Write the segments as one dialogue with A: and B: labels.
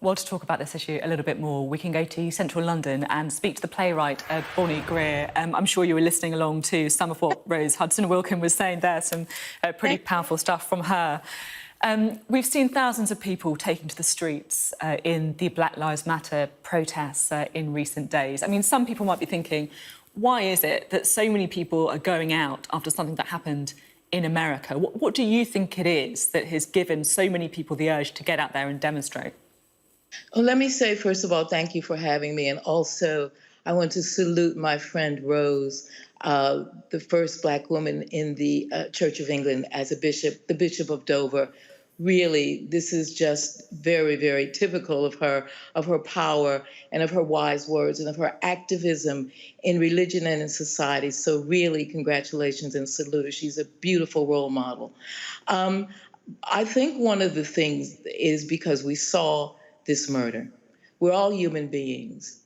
A: Well, to talk about this issue a little bit more, we can go to central London and speak to the playwright, Bonnie Greer. I'm sure you were listening along to some of what Rose Hudson-Wilkin was saying there, some pretty powerful stuff from her. We've seen thousands of people taking to the streets in the Black Lives Matter protests in recent days. I mean, some people might be thinking, why is it that so many people are going out after something that happened in America? What do you think it is that has given so many people the urge to get out there and demonstrate?
B: Well, let me say, first of all, thank you for having me. And also, I want to salute my friend Rose, the first Black woman in the Church of England as a bishop, the Bishop of Dover. Really, this is just very, very typical of her power and of her wise words and of her activism in religion and in society. So really, congratulations and salute her. She's a beautiful role model. I think one of the things is because we saw this murder. We're all human beings,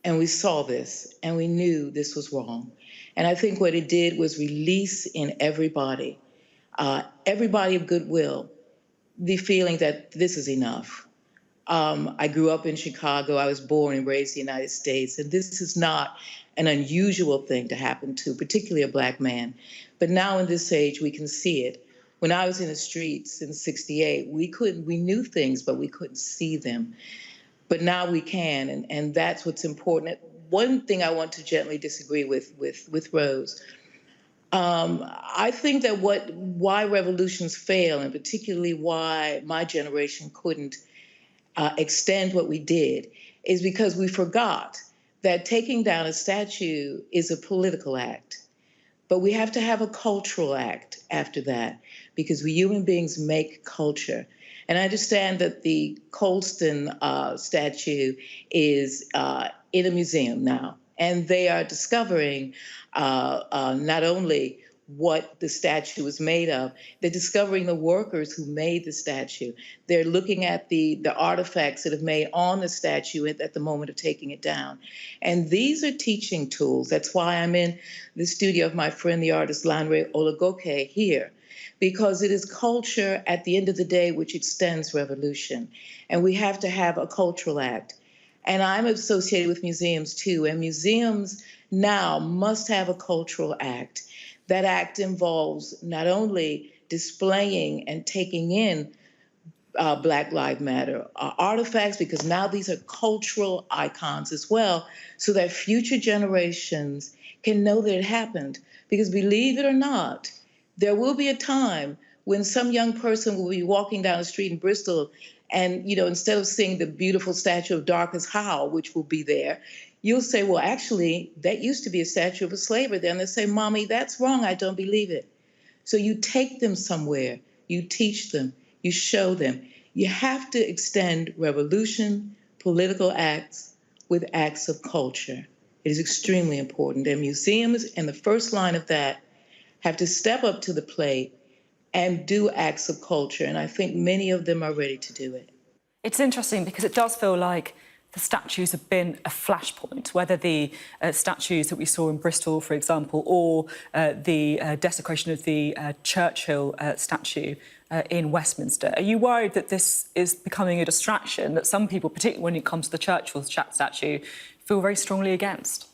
B: and we saw this, and we knew this was wrong. And I think what it did was release in everybody of goodwill, the feeling that this is enough. I grew up in Chicago. I was born and raised in the United States, and this is not an unusual thing to happen to, particularly a Black man. But now in this age, we can see it. When I was in the streets in '68, we knew things, but we couldn't see them. But now we can, and that's what's important. One thing I want to gently disagree with Rose. I think that why revolutions fail, and particularly why my generation couldn't extend what we did, is because we forgot that taking down a statue is a political act. But we have to have a cultural act after that, because we human beings make culture. And I understand that the Colston statue is in a museum now, and they are discovering not only what the statue was made of, they're discovering the workers who made the statue. They're looking at the artifacts that have made on the statue at the moment of taking it down. And these are teaching tools. That's why I'm in the studio of my friend, the artist Lanre Olagoke here, because it is culture at the end of the day which extends revolution. And we have to have a cultural act. And I'm associated with museums too, and museums now must have a cultural act. That act involves not only displaying and taking in Black Lives Matter artifacts, because now these are cultural icons as well, so that future generations can know that it happened. Because believe it or not, there will be a time when some young person will be walking down the street in Bristol and, instead of seeing the beautiful statue of Dorcas Howe, which will be there, you'll say, well, actually, that used to be a statue of a slaver there. And they'll say, Mommy, that's wrong. I don't believe it. So you take them somewhere. You teach them. You show them. You have to extend revolution, political acts with acts of culture. It is extremely important. And museums, in the first line of that, have to step up to the plate and do acts of culture. And I think many of them are ready to do it.
A: It's interesting because it does feel like the statues have been a flashpoint, whether the statues that we saw in Bristol, for example, or the desecration of the Churchill statue in Westminster. Are you worried that this is becoming a distraction that some people, particularly when it comes to the Churchill statue, feel very strongly against?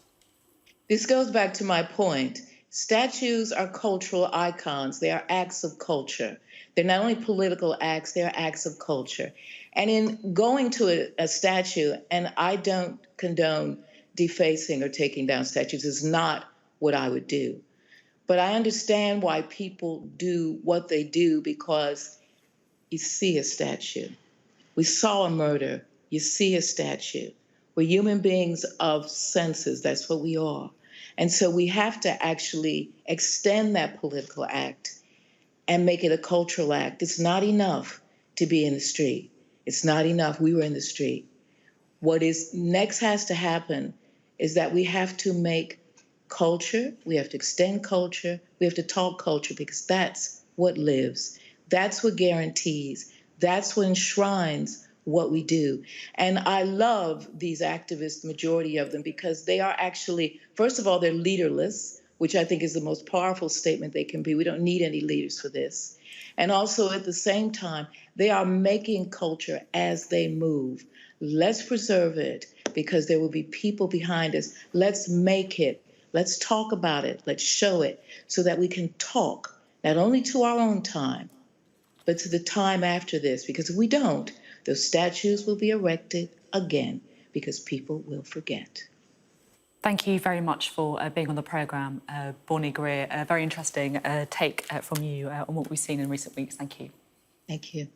B: This goes back to my point. Statues are cultural icons. They are acts of culture. They're not only political acts, they're acts of culture. And in going to a statue, and I don't condone defacing or taking down statues, is not what I would do. But I understand why people do what they do, because you see a statue. We saw a murder. You see a statue. We're human beings of senses. That's what we are. And so we have to actually extend that political act and make it a cultural act. It's not enough to be in the street. It's not enough. We were in the street. What is next has to happen is that we have to make culture, we have to extend culture, we have to talk culture, because that's what lives. That's what guarantees. That's what enshrines what we do. And I love these activists, the majority of them, because they are actually, first of all, they're leaderless, which I think is the most powerful statement they can be. We don't need any leaders for this. And also at the same time, they are making culture as they move. Let's preserve it because there will be people behind us. Let's make it. Let's talk about it. Let's show it so that we can talk not only to our own time, but to the time after this. Because if we don't, those statues will be erected again because people will forget.
A: Thank you very much for being on the programme, Bonnie Greer. A very interesting take from you on what we've seen in recent weeks. Thank you.
B: Thank you.